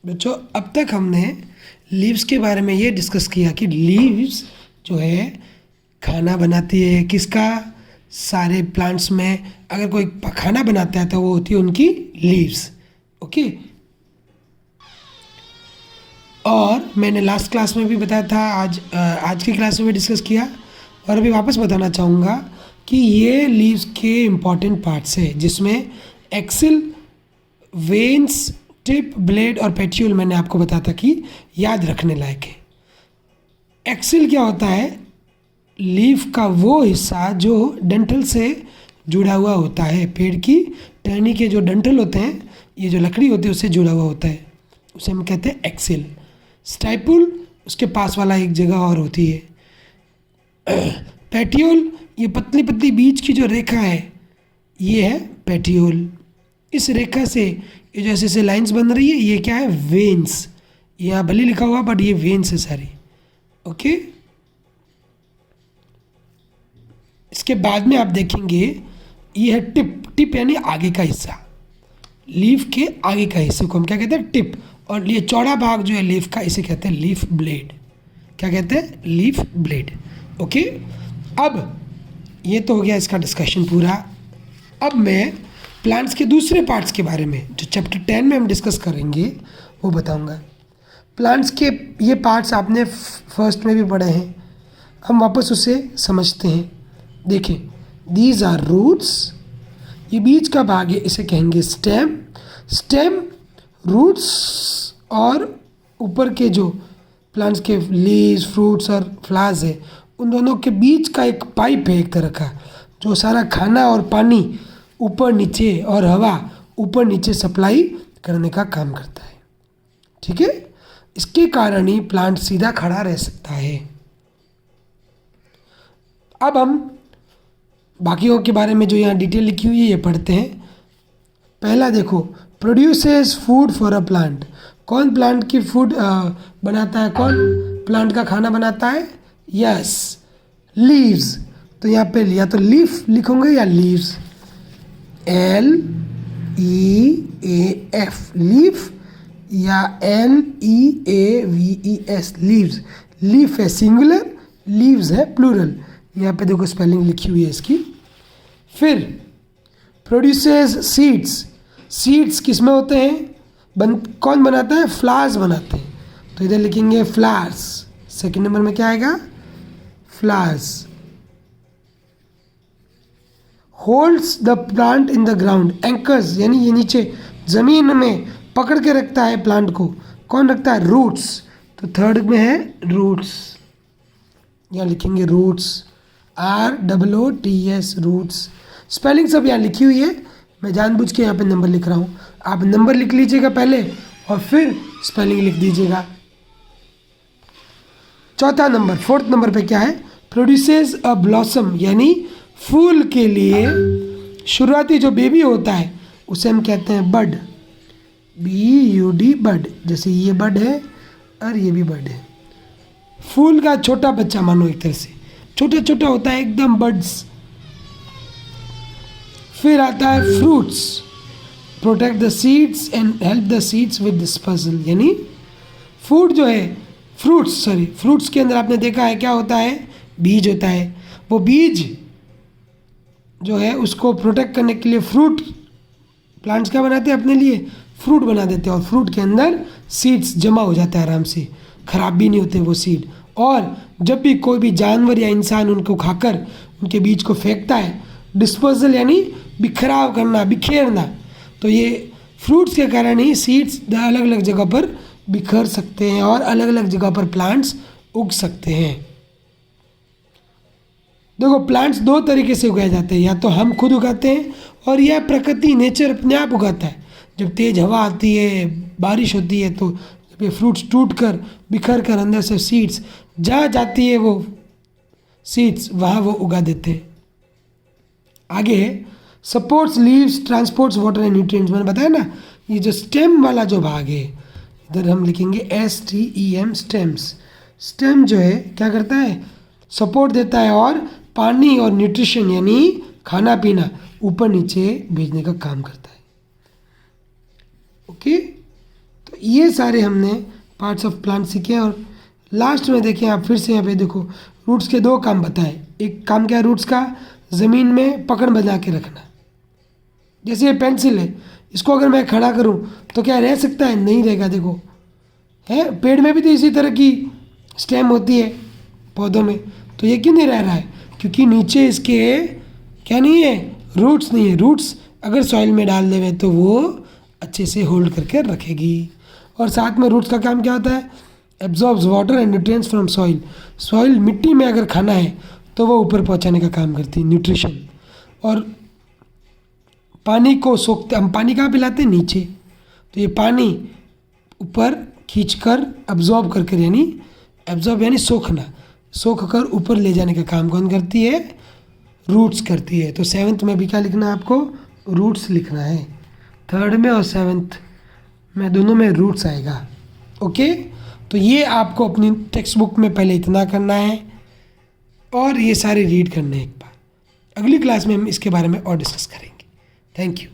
बच्चों अब तक हमने लीव्स के बारे में ये डिस्कस किया कि लीव्स जो है खाना बनाती है किसका, सारे प्लांट्स में अगर कोई खाना बनाता है तो वो होती है उनकी लीव्स। ओके, और मैंने लास्ट क्लास में भी बताया था, आज की क्लास में भी डिस्कस किया और अभी वापस बताना चाहूँगा कि ये लीव्स के इम्पॉर्टेंट पार्ट्स है जिसमें एक्सिल, वेन्स, टिप, ब्लेड और पेट्यूल मैंने आपको बताया था कि याद रखने लायक है। एक्सिल क्या होता है? लीफ का वो हिस्सा जो डंठल से जुड़ा हुआ होता है, पेड़ की टहनी के जो डंठल होते हैं, ये जो लकड़ी होती है उससे जुड़ा हुआ होता है, उसे हम कहते हैं एक्सिल। स्टाइपुल उसके पास वाला एक जगह और होती है। पेट्यूल ये पतली पतली बीच की जो रेखा है ये है पेट्यूल। इस रेखा से ये जो ऐसे लाइंस बन रही है ये क्या है? वेन्स। यहाँ भले लिखा हुआ बट ये वेन्स है सारी। ओके, इसके बाद में आप देखेंगे ये है टिप। टिप यानी आगे का हिस्सा, लीफ के आगे का हिस्से को हम क्या कहते हैं? टिप। और ये चौड़ा भाग जो है लीफ का इसे कहते हैं लीफ ब्लेड। क्या कहते हैं? Leaf blade. ओके, अब ये तो हो गया इसका डिस्कशन पूरा। अब मैं प्लांट्स के दूसरे पार्ट्स के बारे में जो चैप्टर 10 में हम डिस्कस करेंगे वो बताऊंगा। प्लांट्स के ये पार्ट्स आपने फर्स्ट में भी पढ़े हैं, हम वापस उसे समझते हैं। देखें, दीज आर रूट्स, ये बीच का भाग है, इसे कहेंगे स्टेम। स्टेम, रूट्स और ऊपर के जो प्लांट्स के लीव्स, फ्रूट्स और फ्लावर्स है उन दोनों के बीच का एक पाइप है एक तरह का, जो सारा खाना और पानी ऊपर नीचे और हवा ऊपर नीचे सप्लाई करने का काम करता है। ठीक है, इसके कारण ही प्लांट सीधा खड़ा रह सकता है। अब हम बाकियों के बारे में जो यहाँ डिटेल लिखी हुई है ये पढ़ते हैं। पहला देखो, produces food for a plant. कौन प्लांट की फूड बनाता है? कौन प्लांट का खाना बनाता है? Yes, leaves. तो यहाँ पे या तो लीफ लिखोगे या लीव्स, LEAF, लीफ, या LEAVES, लीव्स। लीफ है सिंगुलर, लीव्स है प्लूरल। यहाँ पे देखो स्पेलिंग लिखी हुई है इसकी। फिर प्रोड्यूसेस सीड्स। सीड्स किस में होते हैं? कौन बनाता है? फ्लावर्स बनाते हैं, तो इधर लिखेंगे फ्लावर्स। सेकंड नंबर में क्या आएगा? Flowers. Holds the plant in the ground. Anchors यानी ये नीचे जमीन में पकड़ के रखता है प्लांट को। कौन रखता है? रूट्स। तो थर्ड में है रूट्स, यहाँ लिखेंगे रूट्स, ROOTS, रूट्स। स्पेलिंग सब यहाँ लिखी हुई है, मैं जानबूझ के यहाँ पे नंबर लिख रहा हूँ, आप नंबर लिख लीजिएगा पहले और फिर स्पेलिंग लिख दीजिएगा। चौथा नंबर, फोर्थ नंबर पे क्या है? प्रोड्यूसेस अ ब्लॉसम, यानी फूल के लिए शुरुआती जो बेबी होता है उसे हम कहते हैं बड, BUD, बड। जैसे ये बड है और ये भी बड है। फूल का छोटा बच्चा मानो, एक तरह से छोटा छोटा होता है एकदम, बड्स। फिर आता है fruits, protect the seeds and help the seeds with dispersal, यानी फूड जो है, फ्रूट्स के अंदर आपने देखा है क्या होता है? बीज होता है। वो बीज जो है उसको प्रोटेक्ट करने के लिए फ्रूट, प्लांट्स क्या बनाते हैं अपने लिए? फ्रूट बना देते हैं, और फ्रूट के अंदर सीड्स जमा हो जाता है आराम से, ख़राब भी नहीं होते वो सीड। और जब भी कोई भी जानवर या इंसान उनको खाकर उनके बीज को फेंकता है, डिस्पोजल यानी बिखराव करना, बिखेरना, तो ये फ्रूट्स के कारण ही सीड्स अलग अलग जगह पर बिखर सकते हैं और अलग अलग जगह पर प्लांट्स उग सकते हैं। देखो, प्लांट्स दो तरीके से उगाए जाते हैं, या तो हम खुद उगाते हैं और या प्रकृति, नेचर अपने आप उगाता है। जब तेज़ हवा आती है, बारिश होती है, तो जब ये फ्रूट्स टूट कर बिखर कर अंदर से सीड्स जहाँ जाती है वो सीड्स वहाँ वो उगा देते हैं। आगे है supports leaves, transports water and nutrients. मैंने बताया ना, ये जो स्टेम वाला जो भाग है इधर हम लिखेंगे STEM, स्टेम्स। स्टेम जो है क्या करता है? सपोर्ट देता है और पानी और न्यूट्रिशन यानी खाना पीना ऊपर नीचे भेजने का काम करता है। ओके, तो ये सारे हमने पार्ट्स ऑफ प्लांट सीखे और लास्ट में देखें आप फिर से यहाँ पे देखो रूट्स के 2 काम बताए। एक काम क्या है रूट्स का, ज़मीन में पकड़ बना के रखना। जैसे ये पेंसिल है, इसको अगर मैं खड़ा करूँ तो क्या रह सकता है? नहीं रहेगा। देखो है, पेड़ में भी तो इसी तरह की स्टेम होती है पौधों में, तो ये क्यों नहीं रह रहा है? क्योंकि नीचे इसके क्या नहीं है, रूट्स नहीं है। रूट्स अगर सॉइल में डाल देवे तो वो अच्छे से होल्ड करके रखेगी। और साथ में रूट्स का काम क्या होता है? Absorbs water and nutrients from soil. Soil मिट्टी में अगर खाना है तो वो ऊपर पहुंचाने का काम करती है, न्यूट्रिशन। और पानी को सोखते, हम पानी कहाँ पिलाते हैं? नीचे। तो ये पानी ऊपर खींचकर एब्जॉर्ब करके, यानी एब्जॉर्ब यानी सोखना, सोख कर ऊपर ले जाने का काम कौन करती है? रूट्स करती है। तो 7th में भी क्या लिखना है आपको? रूट्स लिखना है। 3rd में और 7th में दोनों में रूट्स आएगा। ओके, तो ये आपको अपनी टेक्स्ट बुक में पहले इतना करना है और ये सारे रीड करने हैं एक बार। अगली क्लास में हम इसके बारे में और डिस्कस करेंगे। Thank you.